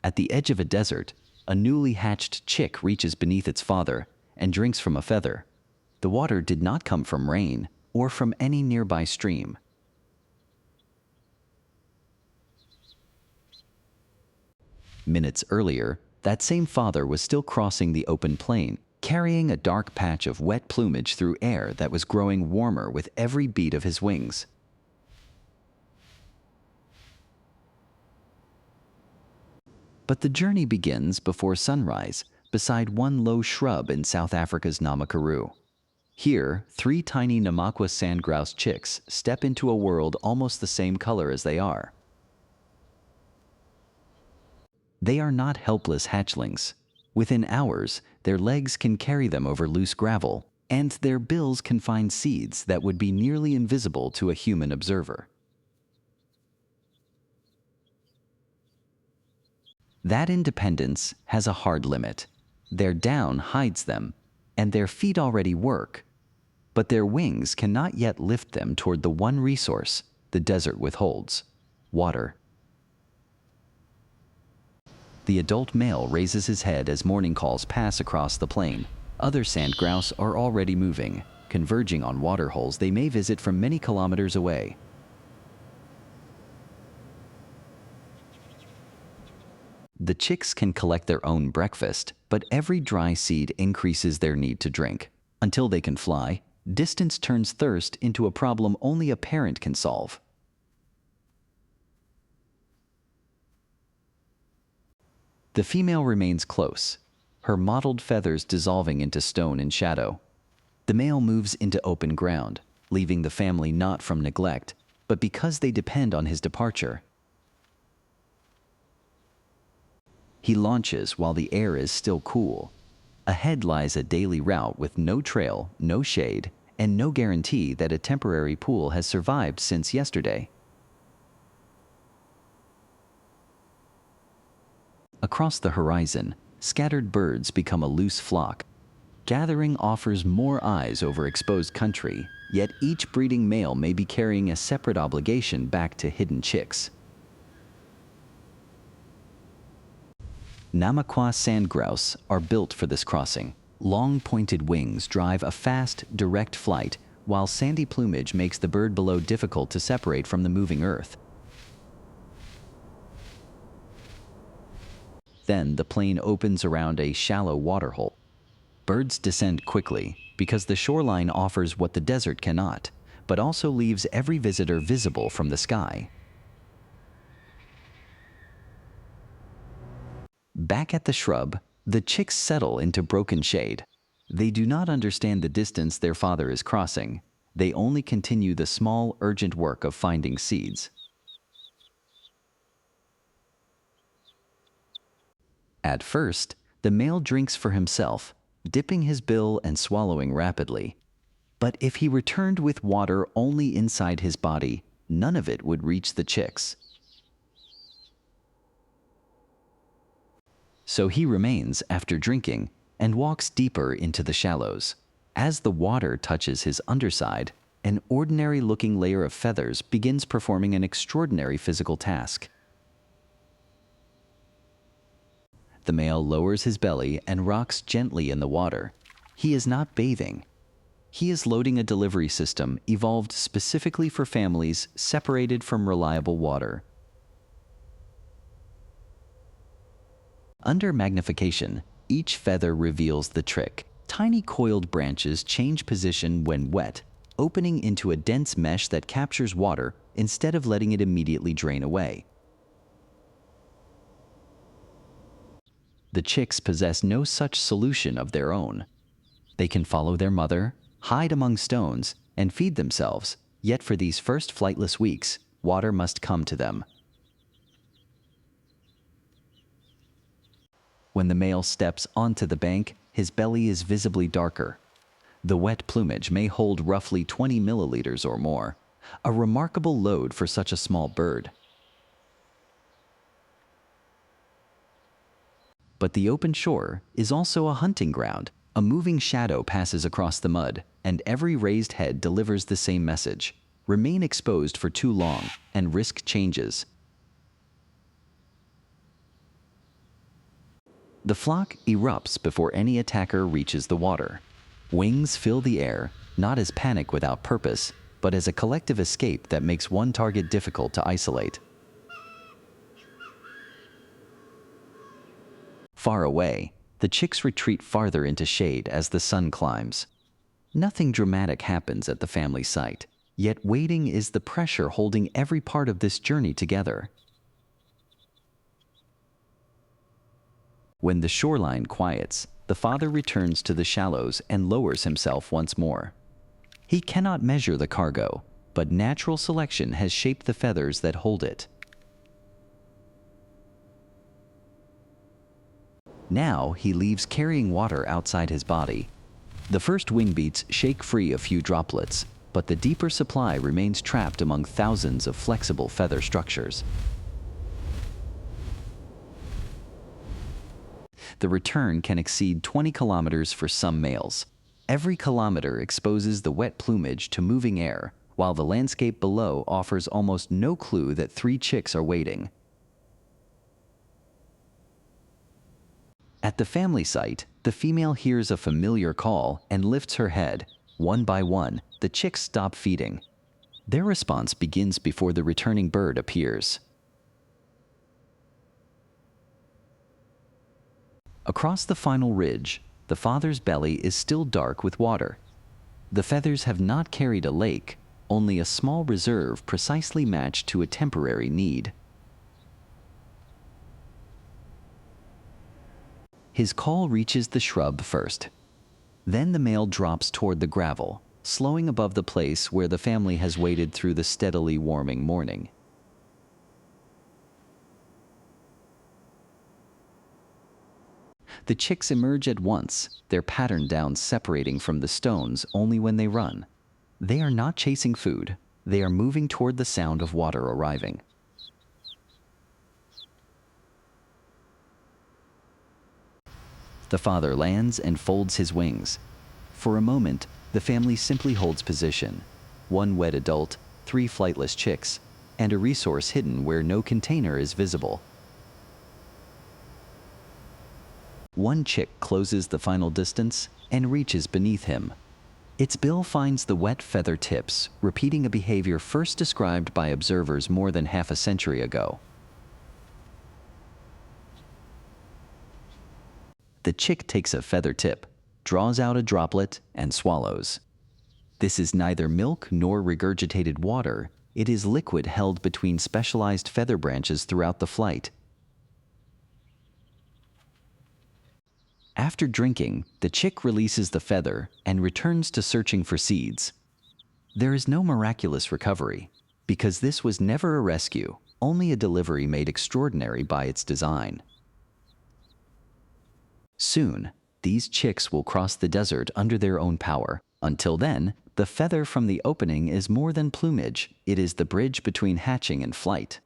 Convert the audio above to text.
At the edge of a desert, a newly hatched chick reaches beneath its father and drinks from a feather. The water did not come from rain or from any nearby stream. Minutes earlier, that same father was still crossing the open plain, carrying a dark patch of wet plumage through air that was growing warmer with every beat of his wings. But the journey begins before sunrise, beside one low shrub in South Africa's Nama Karoo. Here, 3 tiny Namaqua sandgrouse chicks step into a world almost the same color as they are. They are not helpless hatchlings. Within hours, their legs can carry them over loose gravel, and their bills can find seeds that would be nearly invisible to a human observer. That independence has a hard limit. Their down hides them, and their feet already work, but their wings cannot yet lift them toward the one resource the desert withholds: water. The adult male raises his head as morning calls pass across the plain. Other sandgrouse are already moving, converging on waterholes they may visit from many kilometers away. The chicks can collect their own breakfast, but every dry seed increases their need to drink. Until they can fly, distance turns thirst into a problem only a parent can solve. The female remains close, her mottled feathers dissolving into stone and shadow. The male moves into open ground, leaving the family not from neglect, but because they depend on his departure. He launches while the air is still cool. Ahead lies a daily route with no trail, no shade, and no guarantee that a temporary pool has survived since yesterday. Across the horizon, scattered birds become a loose flock. Gathering offers more eyes over exposed country, yet each breeding male may be carrying a separate obligation back to hidden chicks. Namaqua sandgrouse are built for this crossing. Long pointed wings drive a fast, direct flight, while sandy plumage makes the bird below difficult to separate from the moving earth. Then the plain opens around a shallow waterhole. Birds descend quickly because the shoreline offers what the desert cannot, but also leaves every visitor visible from the sky. Back at the shrub, the chicks settle into broken shade. They do not understand the distance their father is crossing. They only continue the small, urgent work of finding seeds. At first, the male drinks for himself, dipping his bill and swallowing rapidly. But if he returned with water only inside his body, none of it would reach the chicks. So he remains after drinking and walks deeper into the shallows. As the water touches his underside, an ordinary-looking layer of feathers begins performing an extraordinary physical task. The male lowers his belly and rocks gently in the water. He is not bathing. He is loading a delivery system evolved specifically for families separated from reliable water. Under magnification, each feather reveals the trick. Tiny coiled branches change position when wet, opening into a dense mesh that captures water instead of letting it immediately drain away. The chicks possess no such solution of their own. They can follow their mother, hide among stones, and feed themselves, yet for these first flightless weeks, water must come to them. When the male steps onto the bank, his belly is visibly darker. The wet plumage may hold roughly 20 milliliters or more, a remarkable load for such a small bird. But the open shore is also a hunting ground. A moving shadow passes across the mud, and every raised head delivers the same message: remain exposed for too long, and risk changes. The flock erupts before any attacker reaches the water. Wings fill the air, not as panic without purpose, but as a collective escape that makes one target difficult to isolate. Far away, the chicks retreat farther into shade as the sun climbs. Nothing dramatic happens at the family site, yet waiting is the pressure holding every part of this journey together. When the shoreline quiets, the father returns to the shallows and lowers himself once more. He cannot measure the cargo, but natural selection has shaped the feathers that hold it. Now he leaves carrying water outside his body. The first wing beats shake free a few droplets, but the deeper supply remains trapped among thousands of flexible feather structures. The return can exceed 20 kilometers for some males. Every kilometer exposes the wet plumage to moving air, while the landscape below offers almost no clue that 3 chicks are waiting. At the family site, the female hears a familiar call and lifts her head. One by one, the chicks stop feeding. Their response begins before the returning bird appears. Across the final ridge, the father's belly is still dark with water. The feathers have not carried a lake, only a small reserve precisely matched to a temporary need. His call reaches the shrub first. Then the male drops toward the gravel, slowing above the place where the family has waited through the steadily warming morning. The chicks emerge at once, their pattern downs separating from the stones only when they run. They are not chasing food, they are moving toward the sound of water arriving. The father lands and folds his wings. For a moment, the family simply holds position. 1 wet adult, 3 flightless chicks, and a resource hidden where no container is visible. 1 chick closes the final distance and reaches beneath him. Its bill finds the wet feather tips, repeating a behavior first described by observers more than half a century ago. The chick takes a feather tip, draws out a droplet, and swallows. This is neither milk nor regurgitated water. It is liquid held between specialized feather branches throughout the flight. After drinking, the chick releases the feather and returns to searching for seeds. There is no miraculous recovery, because this was never a rescue, only a delivery made extraordinary by its design. Soon, these chicks will cross the desert under their own power. Until then, the feather from the opening is more than plumage, it is the bridge between hatching and flight.